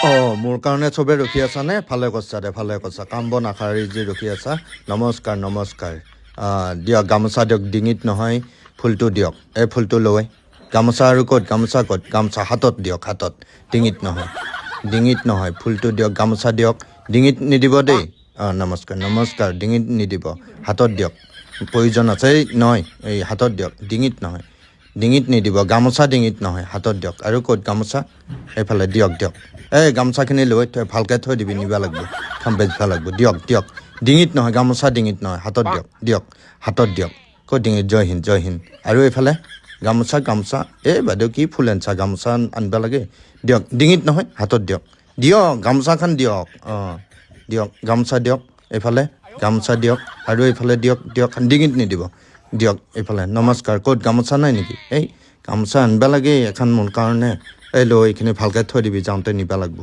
মোৰ কাৰণে চবে ৰখি আছা নে ভালে কৈছা কাম বন আশাৰী যি ৰখি আছা নমস্কাৰ দিয়ক গামোচা দিয়ক ডিঙিত নহয় ফুলটো দিয়ক এই ফুলটো লৈ গামোচা আৰু ক'ত গামোচা হাতত দিয়ক হাতত ডিঙিত নহয় ফুলটো দিয়ক গামোচা দিয়ক ডিঙিত নিদিব দেই নমস্কাৰ ডিঙিত নিদিব হাতত দিয়ক প্ৰয়োজন আছে নহয় এই হাতত দিয়ক ডিঙিত নিদিব গামোচা ডিঙিত নহয় হাতত দিয়ক আৰু ক'ত গামোচা এইফালে দিয়ক এই গামোচাখিনি লৈ ভালকৈ থৈ দিবি নিব লাগিব বেচিব লাগিব দিয়ক ডিঙিত নহয় গামোচা ডিঙিত নহয় হাতত দিয়ক ক'ত ডিঙিত জয় হিন্দ আৰু এইফালে গামোচা এই বাইদেউ কি ফুল আনিছা গামোচা আনিব লাগে দিয়ক ডিঙিত নহয় হাতত দিয়ক গামোচাখন দিয়ক দিয়ক গামোচা দিয়ক এইফালে গামোচা দিয়ক আৰু এইফালে দিয়ক ডিঙিত নিদিব দিয়ক এইফালে নমস্কাৰ ক'ত গামোচা নাই নেকি এই গামোচা আনিব লাগে এখন মোৰ কাৰণে এই লৈ এইখিনি ভালকৈ থৈ দিবি যাওঁতে নিব লাগিব